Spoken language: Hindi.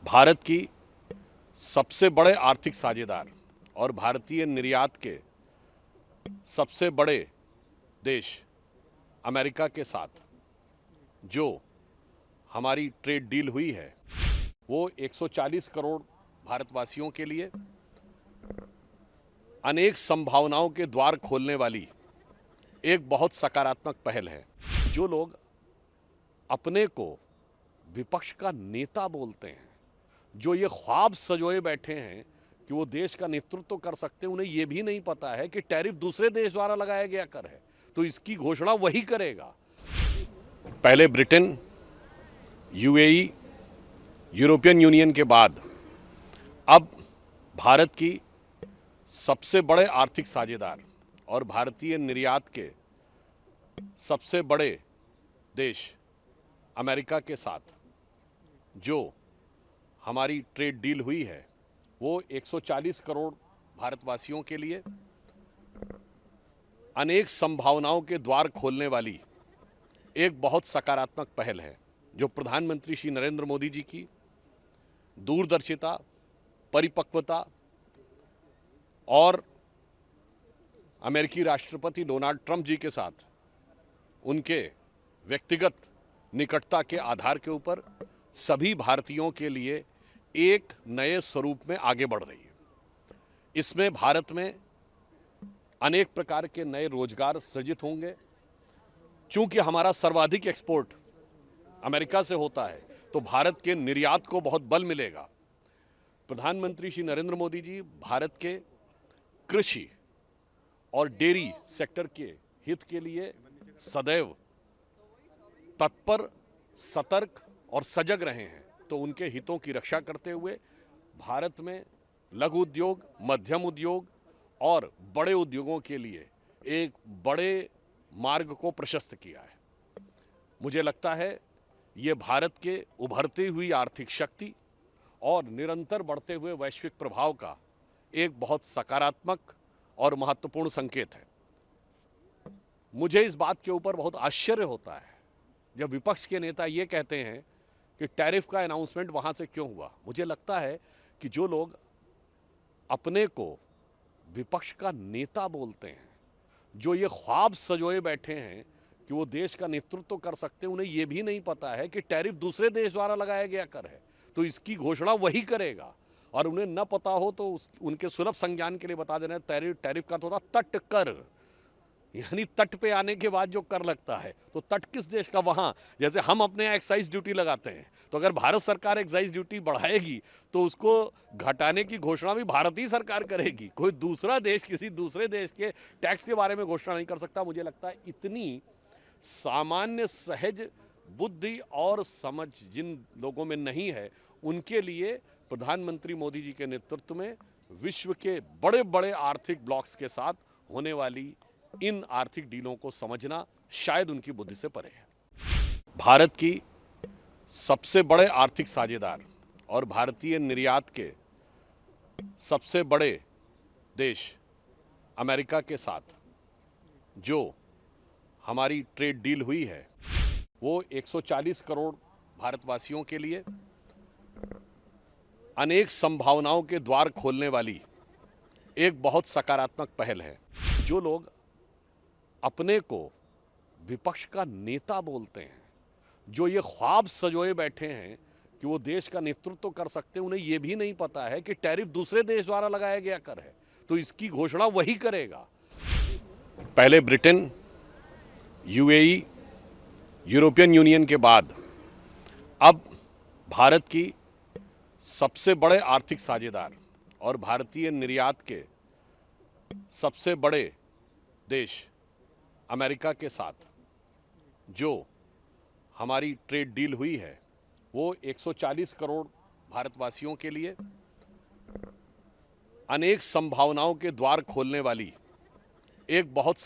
भारत की सबसे बड़े आर्थिक साझेदार और भारतीय निर्यात के सबसे बड़े देश अमेरिका के साथ जो हमारी ट्रेड डील हुई है वो 140 करोड़ भारतवासियों के लिए अनेक संभावनाओं के द्वार खोलने वाली एक बहुत सकारात्मक पहल है। जो लोग अपने को विपक्ष का नेता बोलते हैं, जो ये ख्वाब सजोए बैठे हैं कि वो देश का नेतृत्व कर सकते हैं, उन्हें ये भी नहीं पता है कि टैरिफ दूसरे देश द्वारा लगाया गया कर है, तो इसकी घोषणा वही करेगा। पहले ब्रिटेन, यूएई, यूरोपियन यूनियन के बाद अब भारत की सबसे बड़े आर्थिक साझेदार और भारतीय निर्यात के सबसे बड़े देश अमेरिका के साथ जो हमारी ट्रेड डील हुई है वो 140 करोड़ भारतवासियों के लिए अनेक संभावनाओं के द्वार खोलने वाली एक बहुत सकारात्मक पहल है, जो प्रधानमंत्री श्री नरेंद्र मोदी जी की दूरदर्शिता, परिपक्वता और अमेरिकी राष्ट्रपति डोनाल्ड ट्रंप जी के साथ उनके व्यक्तिगत निकटता के आधार के ऊपर सभी भारतीयों के लिए एक नए स्वरूप में आगे बढ़ रही है। इसमें भारत में अनेक प्रकार के नए रोजगार सृजित होंगे। चूंकि हमारा सर्वाधिक एक्सपोर्ट अमेरिका से होता है, तो भारत के निर्यात को बहुत बल मिलेगा। प्रधानमंत्री श्री नरेंद्र मोदी जी भारत के कृषि और डेयरी सेक्टर के हित के लिए सदैव तत्पर, सतर्क और सजग रहे हैं, तो उनके हितों की रक्षा करते हुए भारत में लघु उद्योग, मध्यम उद्योग और बड़े उद्योगों के लिए एक बड़े मार्ग को प्रशस्त किया है। मुझे लगता है ये भारत के उभरती हुई आर्थिक शक्ति और निरंतर बढ़ते हुए वैश्विक प्रभाव का एक बहुत सकारात्मक और महत्वपूर्ण संकेत है। मुझे इस बात के ऊपर बहुत आश्चर्य होता है जब विपक्ष के नेता ये कहते हैं कि टैरिफ का अनाउंसमेंट वहां से क्यों हुआ। मुझे लगता है कि जो लोग अपने को विपक्ष का नेता बोलते हैं, जो ये ख्वाब सजोए बैठे हैं कि वो देश का नेतृत्व कर सकते हैं, उन्हें ये भी नहीं पता है कि टैरिफ दूसरे देश द्वारा लगाया गया कर है, तो इसकी घोषणा वही करेगा। और उन्हें न पता हो तो उनके सुलभ संज्ञान के लिए बता देना, टैरिफ का तो होता तट कर, यानी तट पे आने के बाद जो कर लगता है। तो तट किस देश का? वहां जैसे हम अपने यहाँ एक्साइज ड्यूटी लगाते हैं, तो अगर भारत सरकार एक्साइज ड्यूटी बढ़ाएगी तो उसको घटाने की घोषणा भी भारतीय सरकार करेगी। कोई दूसरा देश किसी दूसरे देश के टैक्स के बारे में घोषणा नहीं कर सकता। मुझे लगता है इतनी सामान्य सहज बुद्धि और समझ जिन लोगों में नहीं है, उनके लिए प्रधानमंत्री मोदी जी के नेतृत्व में विश्व के बड़े बड़े आर्थिक ब्लॉक्स के साथ होने वाली इन आर्थिक डीलों को समझना शायद उनकी बुद्धि से परे है। भारत की सबसे बड़े आर्थिक साझेदार और भारतीय निर्यात के सबसे बड़े देश अमेरिका के साथ जो हमारी ट्रेड डील हुई है वो 140 करोड़ भारतवासियों के लिए अनेक संभावनाओं के द्वार खोलने वाली एक बहुत सकारात्मक पहल है। जो लोग अपने को विपक्ष का नेता बोलते हैं, जो ये ख्वाब सजोए बैठे हैं कि वो देश का नेतृत्व कर सकते हैं, उन्हें ये भी नहीं पता है कि टैरिफ दूसरे देश द्वारा लगाया गया कर है, तो इसकी घोषणा वही करेगा। पहले ब्रिटेन, यूएई, यूरोपियन यूनियन के बाद अब भारत की सबसे बड़े आर्थिक साझेदार और भारतीय निर्यात के सबसे बड़े देश अमेरिका के साथ जो हमारी ट्रेड डील हुई है वो 140 करोड़ भारतवासियों के लिए अनेक संभावनाओं के द्वार खोलने वाली एक बहुत